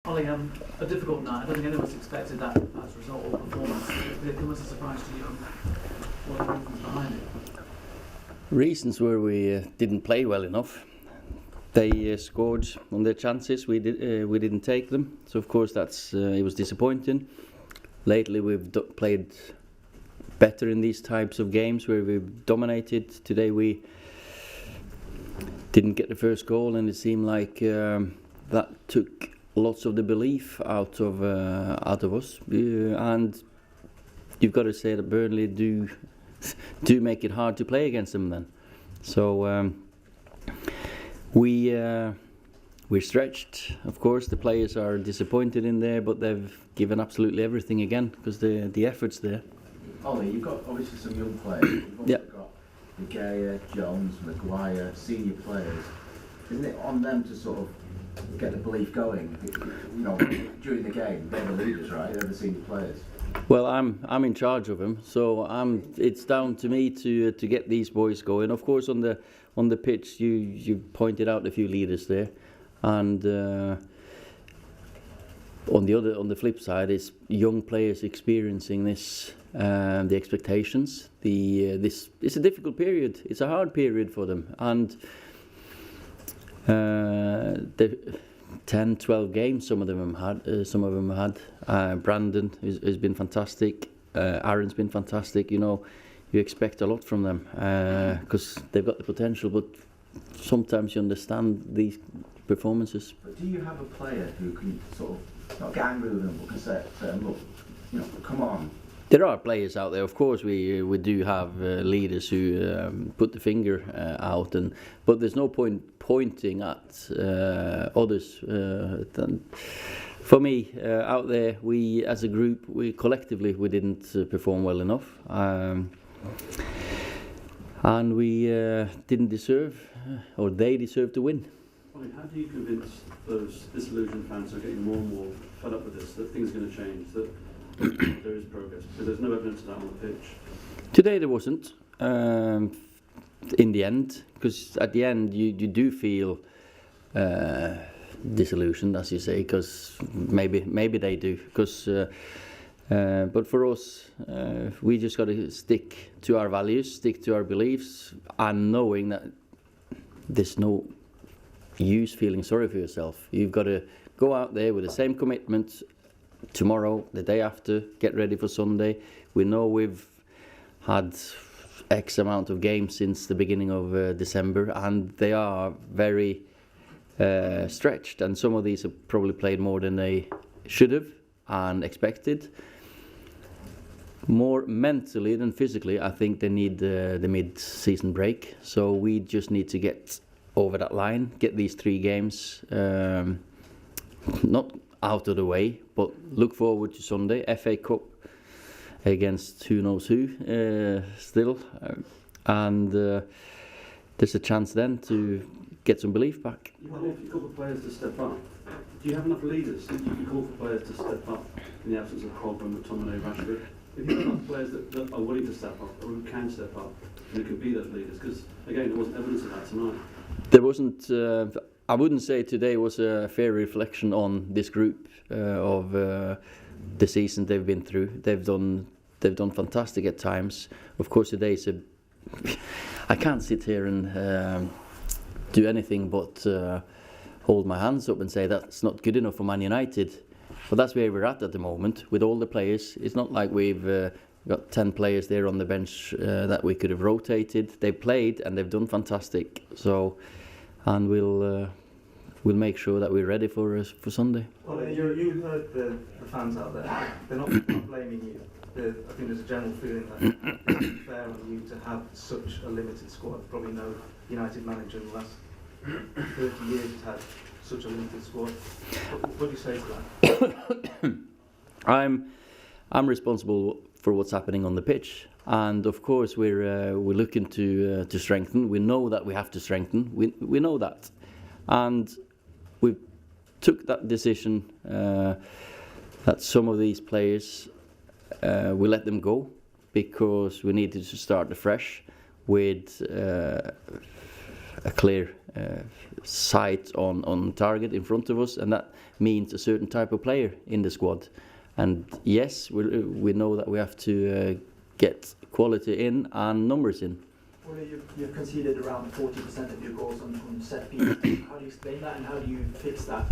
Ollie, a difficult night. I don't think anyone's expected that as a result or performance. It come as a surprise to you. What are the reasons behind it? Reasons were we didn't play well enough. They scored on their chances. We didn't take them. So of course it was disappointing. Lately we've played better in these types of games where we've dominated. Today we didn't get the first goal, and it seemed like that took lots of the belief out of us. And you've got to say that Burnley do make it hard to play against them then. So we're stretched. Of course, the players are disappointed in there, but they've given absolutely everything again because the effort's there. Ollie, you've got obviously some young players. You've also got De Gea, Jones, Maguire, senior players. Isn't it on them to sort of get the belief going? You know, during the game, they're the leaders, right? They're the senior players. Well, I'm in charge of them, so it's down to me to get these boys going. Of course, on the pitch, you pointed out a few leaders there, and on the flip side, it's young players experiencing this, the expectations. It's a difficult period. It's a hard period for them, and the 10, 12 games some of them had. Brandon has been fantastic. Aaron's been fantastic. You know, you expect a lot from them because they've got the potential, but sometimes you understand these performances. But do you have a player who can sort of not get angry with them, but can say look, you know, come on? There are players out there, of course. We do have leaders who put the finger out, but there's no point pointing at others. For me, out there, we as a group, collectively didn't perform well enough, and we didn't deserve, or they deserve to win. How do you convince those disillusioned fans who are getting more and more fed up with this that things are going to change, that there is progress? Because there's no evidence of that on the pitch. Today there wasn't. In the end, because at the end you do feel disillusioned, as you say, because maybe they do. Because but for us, we just got to stick to our values, stick to our beliefs, and knowing that there's no use feeling sorry for yourself. You've got to go out there with the same commitment tomorrow, the day after, get ready for Sunday. We know we've had X amount of games since the beginning of December, and they are very stretched, and some of these have probably played more than they should have and expected. More mentally than physically, I think they need the mid-season break. So we just need to get over that line, get these 3 games not out of the way, but look forward to Sunday, FA Cup against who knows who still, and there's a chance then to get some belief back. You want a couple of players to step up. Do you have enough leaders that you can call for players to step up in the absence of Pogba, McTominay, Rashford? If you have enough players that are willing to step up, or who can step up, who can be those leaders? Because again, there wasn't evidence of that tonight. There wasn't. I wouldn't say today was a fair reflection on this group of the season they've been through. They've done fantastic at times. Of course, today is I can't sit here and do anything but hold my hands up and say that's not good enough for Man United. But that's where we're at the moment with all the players. It's not like we've got 10 players there on the bench that we could have rotated. They played and they've done fantastic. So, and we'll make sure that we're ready for Sunday. Well, you heard the fans out there. They're not blaming you. I think there's a general feeling that it's unfair on you to have such a limited squad. Probably no United manager in the last 30 years has had such a limited squad. What do you say to that? I'm responsible for what's happening on the pitch, and of course we're looking to strengthen. We know that we have to strengthen. We know that, and we took that decision that some of these players we let them go because we needed to start afresh with a clear sight on target in front of us, and that means a certain type of player in the squad. And yes, we know that we have to get quality in and numbers in. Well, you've conceded around 40% of your goals on set pieces. How do you explain that, and how do you fix that?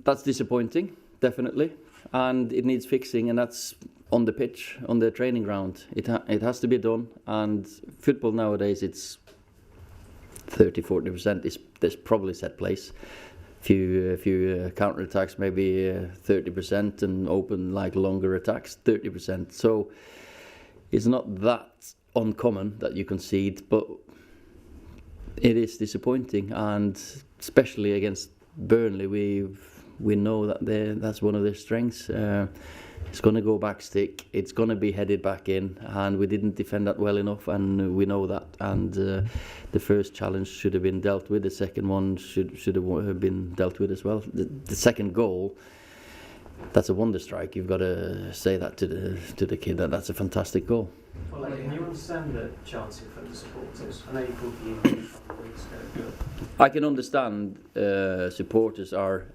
That's disappointing, definitely, and it needs fixing, and that's on the pitch, on the training ground. It has to be done, and football nowadays, it's 30-40%. There's probably set plays. Few counter attacks, maybe 30%, and open like longer attacks 30%. So it's not that uncommon that you concede, but it is disappointing, and especially against Burnley, we know that that's one of their strengths. It's going to go back stick. It's going to be headed back in, and we didn't defend that well enough, and we know that. And the first challenge should have been dealt with. The second one should have been dealt with as well. The second goal, that's a wonder strike. You've got to say that to the kid that's a fantastic goal. Well, can you understand the chanting from the supporters? I know you called the English a couple of weeks ago, but I can understand supporters are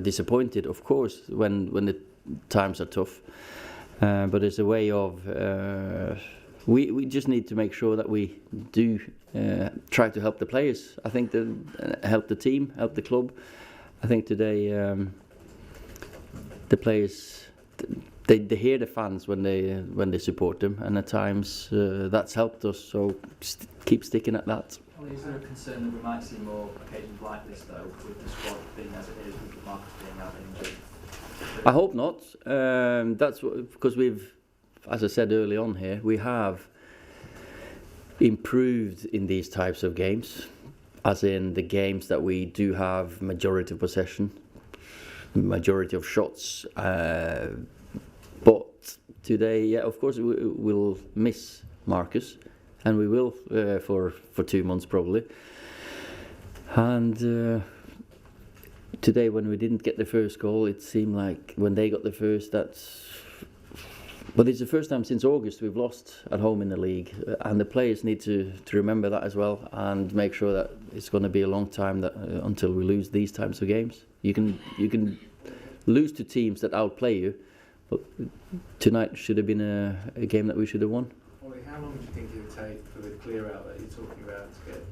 disappointed, of course, when the times are tough. But there's a way of we just need to make sure that we do try to help the players. I think help the team, help the club. I think today the players they hear the fans when they support them, and at times that's helped us. So keep sticking at that. Well, is there a concern that we might see more occasions like this, though, with the squad being as it is, with Marcus being out injured? I hope not. That's because we've, as I said early on here, we have improved in these types of games, as in the games that we do have majority of possession, majority of shots. But today, yeah, of course, we'll miss Marcus, and we will for 2 months probably. And today, when we didn't get the first goal, it seemed like when they got the first, but it's the first time since August we've lost at home in the league, and the players need to remember that as well, and make sure that it's going to be a long time until we lose these types of games. You can lose to teams that outplay you, but tonight should have been a game that we should have won. Ollie, how long do you think it would take for the clear out that you're talking about to get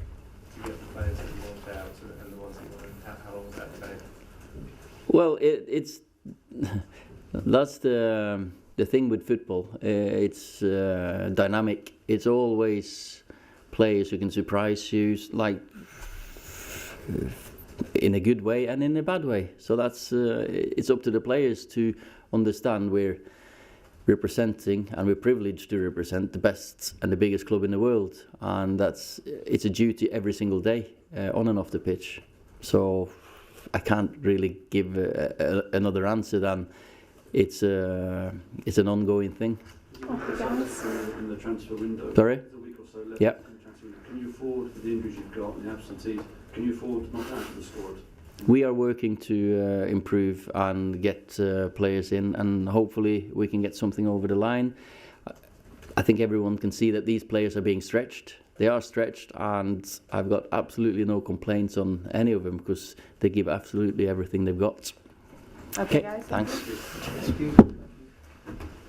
the players that you want out and the ones that you want? How long would that take? Well, it's that's the thing with football. It's dynamic. It's always players who can surprise you, like in a good way and in a bad way. So that's it's up to the players to understand we're representing, and we're privileged to represent the best and the biggest club in the world, and it's a duty every single day, on and off the pitch. So I can't really give another answer than it's an ongoing thing. In the transfer window. Sorry? There's a week or so left. Yeah. In the transfer window. Can you afford, with the injuries you've got and the absentees, can you afford not to add to the squad? We are working to improve and get players in, and hopefully we can get something over the line. I think everyone can see that these players are being stretched. They are stretched, and I've got absolutely no complaints on any of them because they give absolutely everything they've got. Okay, guys. Thanks. Thank you.